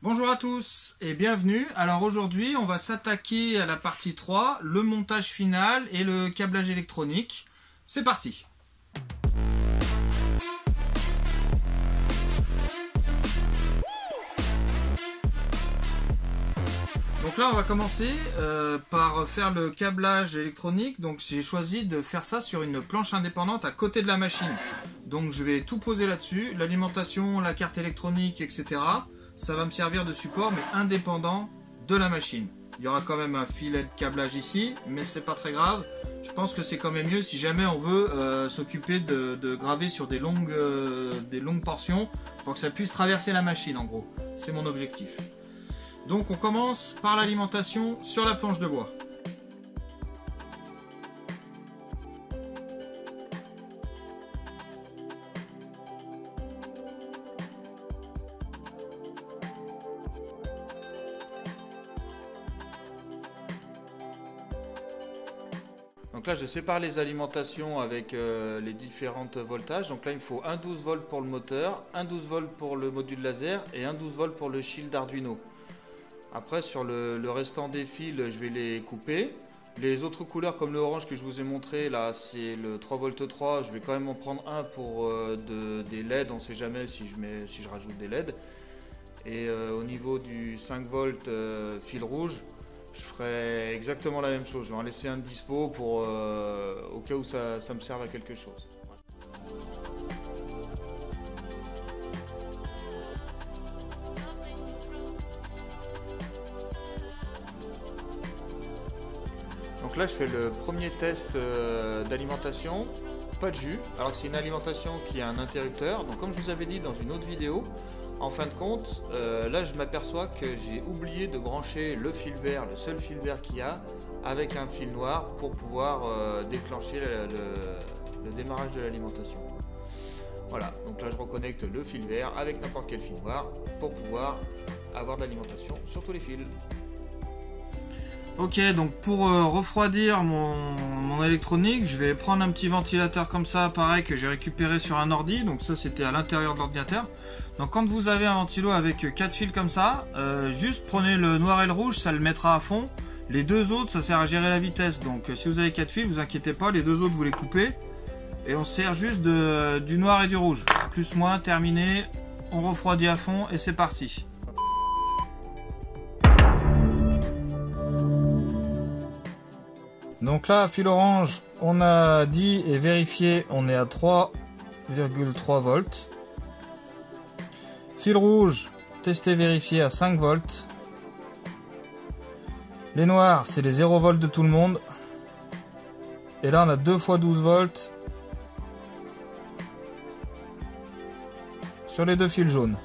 Bonjour à tous et bienvenue. Alors aujourd'hui on va s'attaquer à la partie 3, le montage final et le câblage électronique. C'est parti. Donc là on va commencer par faire le câblage électronique. Donc j'ai choisi de faire ça sur une planche indépendante à côté de la machine. Donc je vais tout poser là-dessus, l'alimentation, la carte électronique, etc. Ça va me servir de support mais indépendant de la machine. Il y aura quand même un filet de câblage ici, mais c'est pas très grave. Je pense que c'est quand même mieux si jamais on veut s'occuper de graver sur des longues portions pour que ça puisse traverser la machine en gros. C'est mon objectif. Donc on commence par l'alimentation sur la planche de bois. Donc là je sépare les alimentations avec les différents voltages. Donc là il me faut un 12 volts pour le moteur, un 12 volts pour le module laser et un 12 volts pour le shield Arduino. Après sur le restant des fils je vais les couper. Les autres couleurs comme le orange que je vous ai montré là c'est le 3V 3. Je vais quand même en prendre un pour des LED, on ne sait jamais si je rajoute des LED. Et au niveau du 5V fil rouge, je ferai exactement la même chose. Je vais en laisser un de dispo pour, au cas où ça me serve à quelque chose. Donc là je fais le premier test d'alimentation, pas de jus, alors que c'est une alimentation qui a un interrupteur. Donc comme je vous avais dit dans une autre vidéo, en fin de compte, là je m'aperçois que j'ai oublié de brancher le fil vert, le seul fil vert qu'il y a, avec un fil noir pour pouvoir déclencher le démarrage de l'alimentation. Voilà, donc là je reconnecte le fil vert avec n'importe quel fil noir pour pouvoir avoir de l'alimentation sur tous les fils. Ok, donc pour refroidir mon électronique, je vais prendre un petit ventilateur comme ça, pareil, que j'ai récupéré sur un ordi. Donc ça c'était à l'intérieur de l'ordinateur. Donc quand vous avez un ventilo avec 4 fils comme ça, juste prenez le noir et le rouge, ça le mettra à fond. Les deux autres, ça sert à gérer la vitesse. Donc si vous avez 4 fils, vous inquiétez pas, les deux autres vous les coupez. Et on sert juste du noir et du rouge. Plus moins, terminé, on refroidit à fond et c'est parti. Donc là, fil orange, on a dit et vérifié, on est à 3,3 volts. Fil rouge, testé, vérifié à 5 volts. Les noirs, c'est les 0 volts de tout le monde. Et là, on a 2 fois 12 volts sur les deux fils jaunes.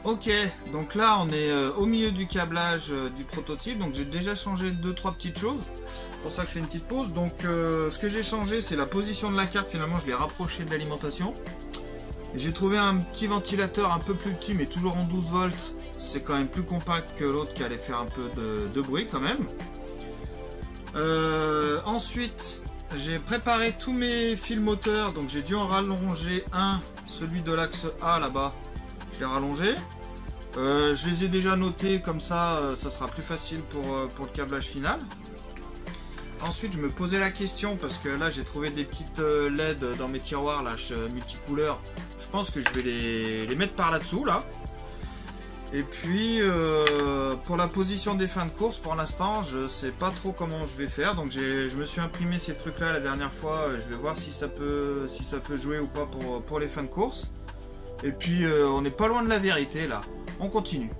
Ok, donc là on est au milieu du câblage du prototype, donc j'ai déjà changé 2-3 petites choses, c'est pour ça que je fais une petite pause. Donc ce que j'ai changé c'est la position de la carte, finalement je l'ai rapproché de l'alimentation. J'ai trouvé un petit ventilateur un peu plus petit mais toujours en 12 volts, c'est quand même plus compact que l'autre qui allait faire un peu de bruit quand même. Ensuite j'ai préparé tous mes fils moteurs, donc j'ai dû en rallonger un, celui de l'axe A là-bas, je l'ai rallongé. Je les ai déjà notés, comme ça, ça sera plus facile pour le câblage final. Ensuite, je me posais la question, parce que là, j'ai trouvé des petites LED dans mes tiroirs là, multicouleurs. Je pense que je vais les mettre par là-dessous, là. Et puis, pour la position des fins de course, pour l'instant, je sais pas trop comment je vais faire. Donc, je me suis imprimé ces trucs-là la dernière fois. Je vais voir si ça peut jouer ou pas pour les fins de course. Et puis, on n'est pas loin de la vérité, là. On continue.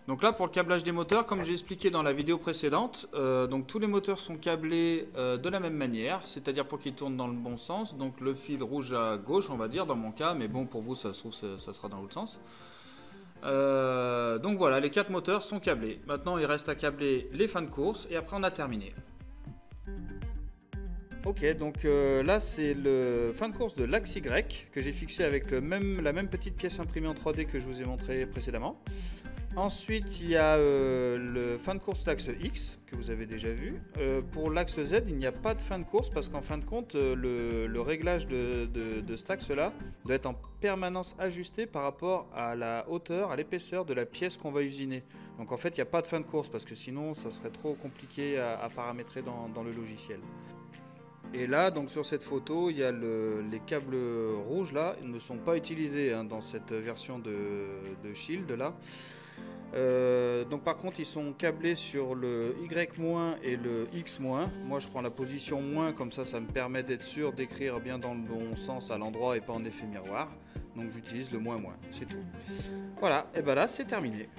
Donc là, pour le câblage des moteurs, comme j'ai expliqué dans la vidéo précédente, donc tous les moteurs sont câblés de la même manière, c'est-à-dire pour qu'ils tournent dans le bon sens. Donc le fil rouge à gauche, on va dire, dans mon cas, mais bon, pour vous, ça se trouve, ça sera dans l'autre sens. Donc voilà, les 4 moteurs sont câblés. Maintenant, il reste à câbler les fins de course et après, on a terminé. Ok, donc là, c'est le fin de course de l'axe Y que j'ai fixé avec la même petite pièce imprimée en 3D que je vous ai montré précédemment. Ensuite, il y a le fin de course l'axe X, que vous avez déjà vu. Pour l'axe Z, il n'y a pas de fin de course parce qu'en fin de compte, le réglage de cet axe-là doit être en permanence ajusté par rapport à la hauteur, à l'épaisseur de la pièce qu'on va usiner. Donc en fait, il n'y a pas de fin de course parce que sinon, ça serait trop compliqué à paramétrer dans le logiciel. Et là, donc sur cette photo, il y a les câbles rouges là, ils ne sont pas utilisés hein, dans cette version de Shield là. Donc par contre ils sont câblés sur le Y- et le X-. Moi je prends la position moins, comme ça me permet d'être sûr d'écrire bien dans le bon sens à l'endroit et pas en effet miroir. Donc j'utilise le moins, c'est tout. Voilà, et ben là c'est terminé.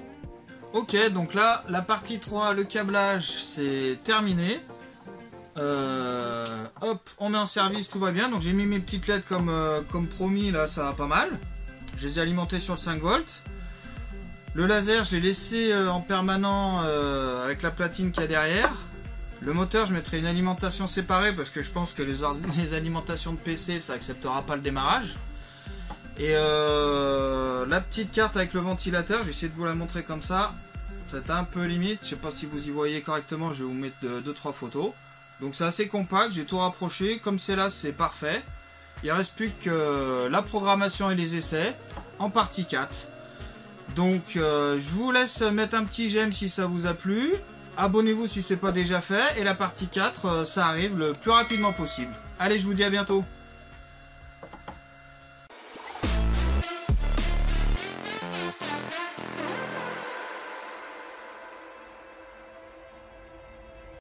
Ok, donc là la partie 3, le câblage, c'est terminé. Hop, on met en service, tout va bien. Donc j'ai mis mes petites LED comme promis, là ça va pas mal. Je les ai alimentées sur le 5 volts. Le laser, je l'ai laissé en permanent avec la platine qu'il y a derrière. Le moteur, je mettrai une alimentation séparée parce que je pense que les alimentations de PC, ça acceptera pas le démarrage. Et la petite carte avec le ventilateur, je vais essayer de vous la montrer comme ça. C'est un peu limite, je sais pas si vous y voyez correctement, je vais vous mettre 2-3 photos. Donc c'est assez compact, j'ai tout rapproché, comme c'est là, c'est parfait. Il ne reste plus que la programmation et les essais en partie 4. Donc je vous laisse mettre un petit j'aime si ça vous a plu. Abonnez-vous si ce n'est pas déjà fait. Et la partie 4, ça arrive le plus rapidement possible. Allez, je vous dis à bientôt.